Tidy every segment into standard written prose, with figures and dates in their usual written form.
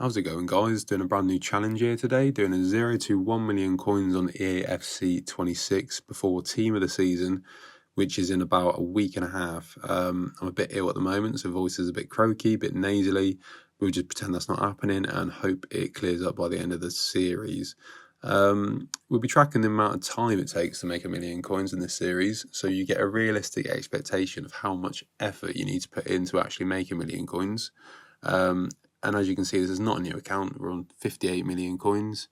How's it going, guys? Doing a brand new challenge here today, doing a 0 to 1 million coins on EAFC26 before team of the season, which is in about a week and a half. I'm a bit ill at the moment, so voice is a bit croaky, a bit nasally. We'll just pretend that's not happening and hope it clears up by the end of the series. We'll be tracking the amount of time it takes to make a million coins in this series, so you get a realistic expectation of how much effort you need to put in to actually make a million coins. And as you can see, this is not a new account. We're on 58 million coins.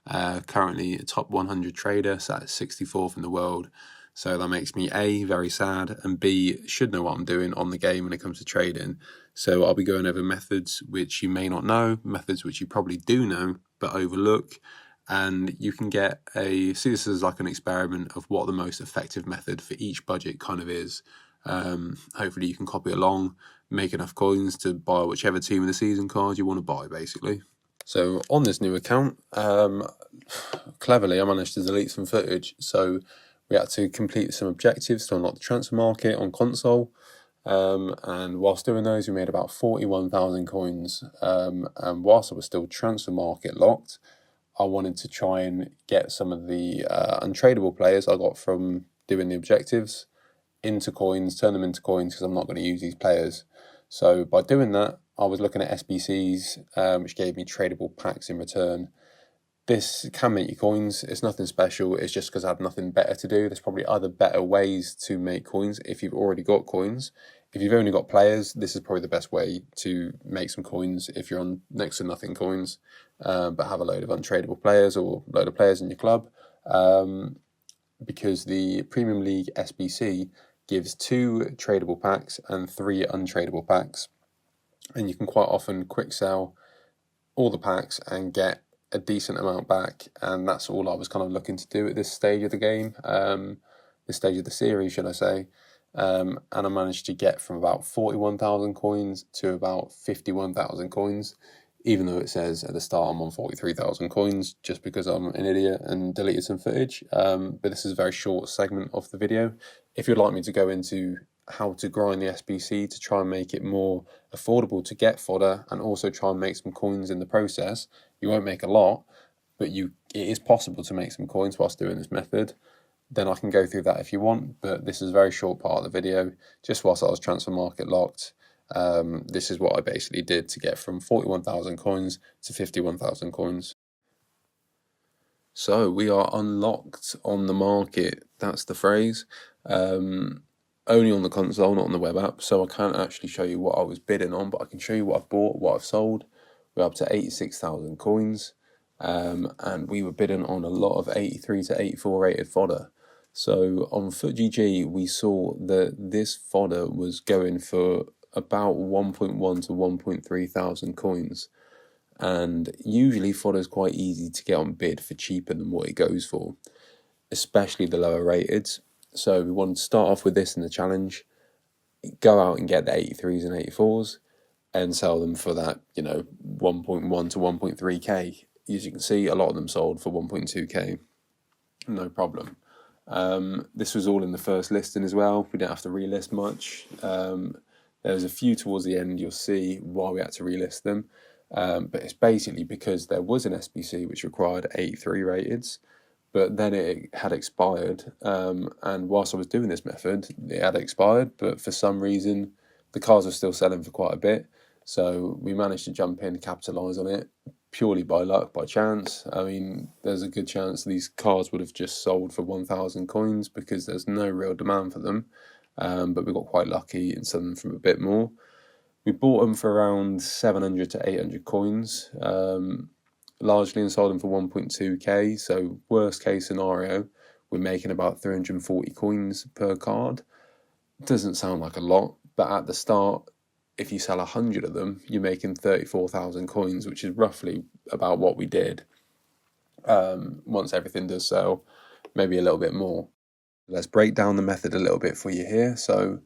Currently a top 100 trader, sat at 64th in the world. So that makes me A, very sad, and B, should know what I'm doing on the game when it comes to trading. So I'll be going over methods which you may not know, methods which you probably do know, but overlook. And you can see this as like an experiment of what the most effective method for each budget kind of is. Hopefully you can copy along, make enough coins to buy whichever team of the season card you want to buy, basically. So on this new account, cleverly I managed to delete some footage. So we had to complete some objectives to unlock the transfer market on console. And whilst doing those, we made about 41,000 coins. And whilst I was still transfer market locked, I wanted to try and get some of the untradeable players I got from doing the objectives into coins, turn them into coins, because I'm not going to use these players. So by doing that, I was looking at SBCs, which gave me tradable packs in return. This can make you coins. It's nothing special. It's just because I had nothing better to do. There's probably other better ways to make coins if you've already got coins. If you've only got players, this is probably the best way to make some coins if you're on next to nothing coins, but have a load of untradeable players or a load of players in your club. Because the Premium League SBC gives 2 tradable packs and 3 untradeable packs, and you can quite often quick sell all the packs and get a decent amount back. And that's all I was kind of looking to do at this stage of the game, this stage of the series, should I say. And I managed to get from about 41,000 coins to about 51,000 coins, even though it says at the start I'm on 43,000 coins, just because I'm an idiot and deleted some footage. But this is a very short segment of the video. If you'd like me to go into how to grind the SBC to try and make it more affordable to get fodder and also try and make some coins in the process, you won't make a lot, but it is possible to make some coins whilst doing this method, then I can go through that if you want. But this is a very short part of the video, just whilst I was transfer market locked. This is what I basically did to get from 41,000 coins to 51,000 coins. So we are unlocked on the market, that's the phrase. Only on the console, not on the web app, so I can't actually show you what I was bidding on, but I can show you what I've bought, what I've sold. We're up to 86,000 coins, and we were bidding on a lot of 83 to 84 rated fodder. So on FootGG, we saw that this fodder was going for about 1.1 to 1.3 thousand coins. And usually fodder is quite easy to get on bid for cheaper than what it goes for, especially the lower rated. So we wanted to start off with this in the challenge, go out and get the 83s and 84s and sell them for that, 1.1 to 1.3k. As you can see, a lot of them sold for 1.2k, no problem. This was all in the first listing as well. We didn't have to relist much. There was a few towards the end, you'll see why we had to relist them. But it's basically because there was an SBC which required 83 rateds, but then it had expired. And whilst I was doing this method, it had expired, but for some reason, the cars were still selling for quite a bit. So we managed to jump in, capitalise on it, purely by luck, by chance. I mean, there's a good chance these cars would have just sold for 1,000 coins because there's no real demand for them. But we got quite lucky and sold them for a bit more. We bought them for around 700 to 800 coins, largely, and sold them for 1.2k. So worst case scenario, we're making about 340 coins per card. Doesn't sound like a lot, but at the start, if you sell 100 of them, you're making 34,000 coins, which is roughly about what we did. Once everything does sell, maybe a little bit more. Let's break down the method a little bit for you here. So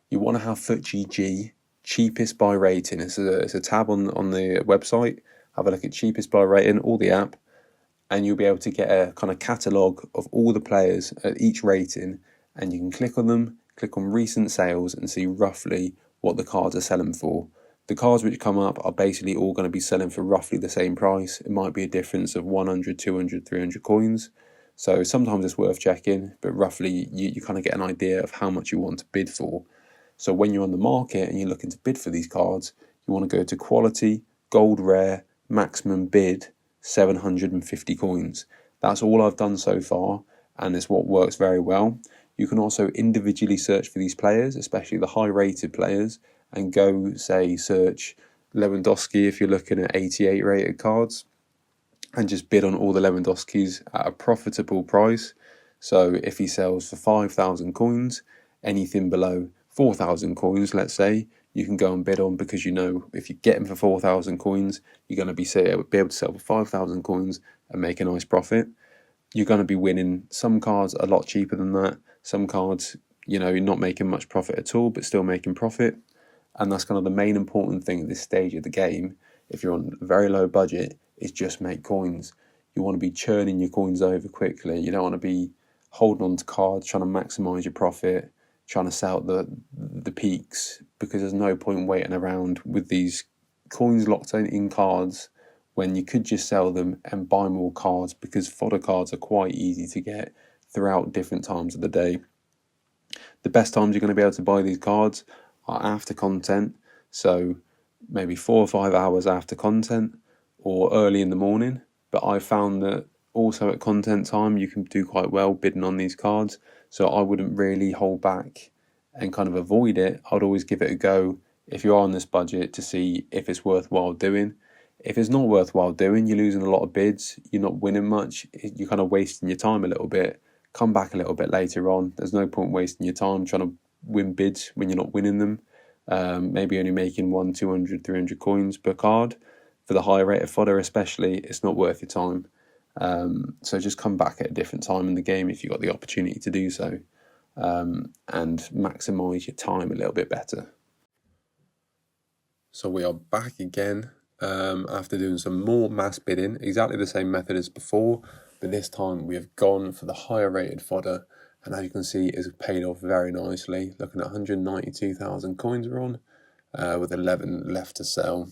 you want to have FootGG cheapest by rating. It's a tab on the website. Have a look at cheapest by rating, or the app, and you'll be able to get a kind of catalogue of all the players at each rating, and you can click on them, click on recent sales, and see roughly what the cards are selling for. The cards which come up are basically all going to be selling for roughly the same price. It might be a difference of 100, 200, 300 coins. So sometimes it's worth checking, but roughly you kind of get an idea of how much you want to bid for. So when you're on the market and you're looking to bid for these cards, you want to go to quality, gold rare, maximum bid, 750 coins. That's all I've done so far, and it's what works very well. You can also individually search for these players, especially the high rated players, and go, say, search Lewandowski if you're looking at 88 rated cards, and just bid on all the Lewandowskis at a profitable price. So if he sells for 5,000 coins, anything below 4,000 coins, let's say, you can go and bid on, because you know if you get him for 4,000 coins, you're going to be able to sell for 5,000 coins and make a nice profit. You're going to be winning some cards a lot cheaper than that. Some cards, you're not making much profit at all, but still making profit. And that's kind of the main important thing at this stage of the game. If you're on a very low budget, is just make coins. You want to be churning your coins over quickly. You don't want to be holding on to cards, trying to maximize your profit, trying to sell the peaks, because there's no point waiting around with these coins locked in cards when you could just sell them and buy more cards, because fodder cards are quite easy to get throughout different times of the day. The best times you're going to be able to buy these cards are after content, so maybe 4 or 5 hours after content or early in the morning. But I found that also at content time you can do quite well bidding on these cards, so I wouldn't really hold back and kind of avoid it. I'd always give it a go if you are on this budget to see if it's worthwhile doing. If it's not worthwhile doing, you're losing a lot of bids, you're not winning much, you're kind of wasting your time a little bit. Come back a little bit later on. There's no point wasting your time trying to win bids when you're not winning them. Maybe only making 100, 200, 300 coins per card. For the high rate of fodder especially, it's not worth your time. So just come back at a different time in the game if you've got the opportunity to do so, and maximise your time a little bit better. So we are back again after doing some more mass bidding, exactly the same method as before, but this time we have gone for the higher rated fodder, and as you can see, it's paid off very nicely. Looking at 192,000 coins we're on, with 11 left to sell.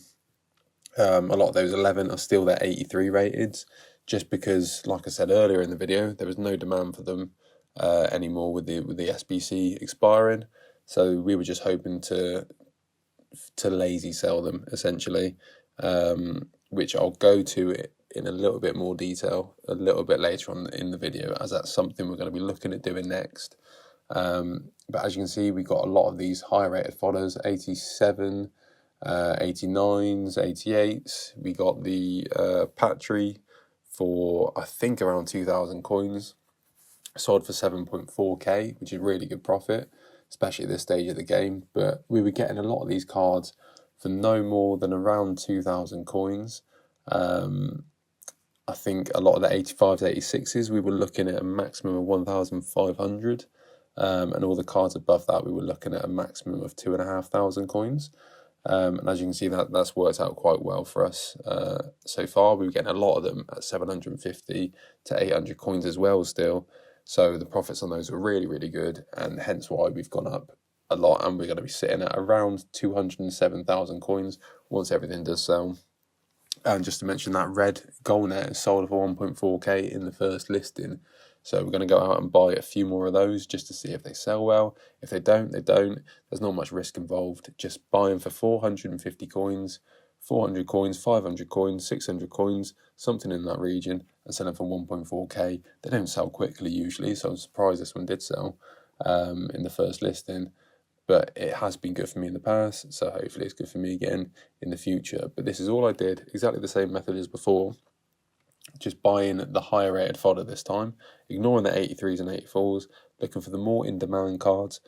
A lot of those 11 are still their 83 rated, just because, like I said earlier in the video, there was no demand for them anymore with the SBC expiring. So we were just hoping to lazy sell them essentially, which I'll go to in a little bit more detail a little bit later on in the video, as that's something we're going to be looking at doing next. But as you can see, we got a lot of these high rated fodders, 87, 89s, 88s. We got the Patry for I think around 2,000 coins, sold for 7.4k, which is really good profit, especially at this stage of the game. But we were getting a lot of these cards for no more than around 2,000 coins. I think a lot of the 85s, 86s, we were looking at a maximum of 1,500. And all the cards above that, we were looking at a maximum of 2,500 coins. And as you can see, that's worked out quite well for us so far. We were getting a lot of them at 750 to 800 coins as well still. So the profits on those are really, really good, and hence why we've gone up a lot, and we're going to be sitting at around 207,000 coins once everything does sell. And just to mention, that red Goalnet is sold for 1.4k in the first listing. So we're going to go out and buy a few more of those just to see if they sell well. If they don't, they don't. There's not much risk involved. Just buying for 450 coins, 400 coins, 500 coins, 600 coins, something in that region, and selling for 1.4k. They don't sell quickly usually, so I'm surprised this one did sell in the first listing. But it has been good for me in the past, so hopefully it's good for me again in the future. But this is all I did, exactly the same method as before, just buying the higher rated fodder this time, ignoring the 83s and 84s, looking for the more in-demand cards,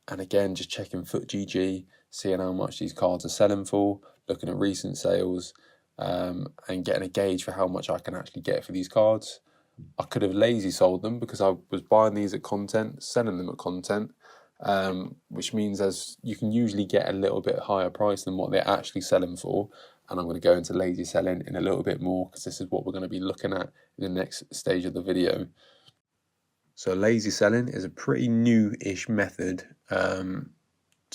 and again, just checking FootGG, seeing how much these cards are selling for, looking at recent sales, and getting a gauge for how much I can actually get for these cards. I could have lazy sold them because I was buying these at content, selling them at content, which means as you can usually get a little bit higher price than what they're actually selling for. And I'm going to go into lazy selling in a little bit more, because this is what we're going to be looking at in the next stage of the video. So lazy selling is a pretty new-ish method to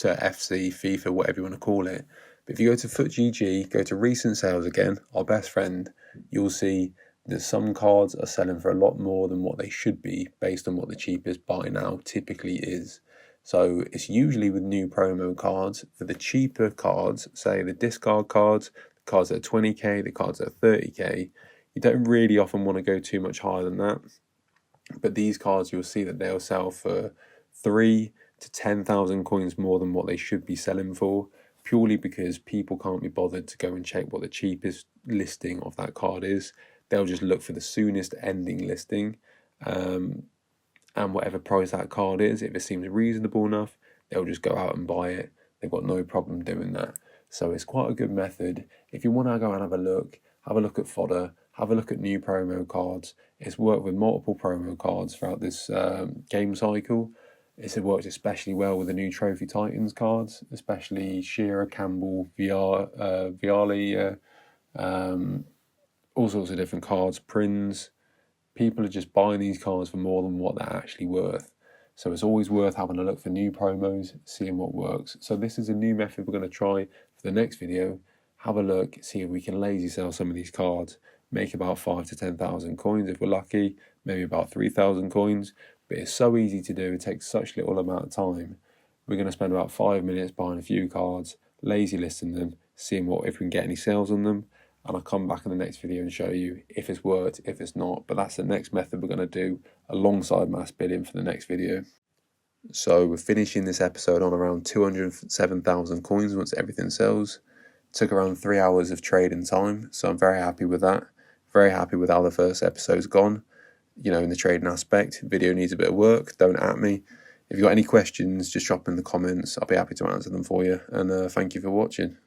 FC, FIFA, whatever you want to call it. But if you go to FootGG, go to recent sales again, our best friend, you'll see that some cards are selling for a lot more than what they should be based on what the cheapest buy now typically is. So it's usually with new promo cards. For the cheaper cards, say the discard cards, the cards that are 20k, the cards that are 30k, you don't really often want to go too much higher than that. But these cards, you'll see that they'll sell for 3 to 10,000 coins more than what they should be selling for, purely because people can't be bothered to go and check what the cheapest listing of that card is. They'll just look for the soonest ending listing, and whatever price that card is, if it seems reasonable enough, they'll just go out and buy it. They've got no problem doing that. So it's quite a good method. If you want to go and have a look at fodder, have a look at new promo cards. It's worked with multiple promo cards throughout this game cycle. It's worked especially well with the new Trophy Titans cards, especially Shearer, Campbell, Viali, all sorts of different cards, Prince. People are just buying these cards for more than what they're actually worth. So it's always worth having a look for new promos, seeing what works. So this is a new method we're going to try for the next video. Have a look, see if we can lazy sell some of these cards, make about 5 to 10,000 coins if we're lucky, maybe about 3,000 coins. But it's so easy to do, it takes such little amount of time. We're going to spend about 5 minutes buying a few cards, lazy listing them, seeing if we can get any sales on them. And I'll come back in the next video and show you if it's worked, if it's not. But that's the next method we're going to do alongside mass bidding for the next video. So we're finishing this episode on around 207,000 coins once everything sells. Took around 3 hours of trading time, so I'm very happy with that. Very happy with how the first episode's gone. You know, in the trading aspect, video needs a bit of work, don't at me. If you've got any questions, just drop in the comments. I'll be happy to answer them for you. And thank you for watching.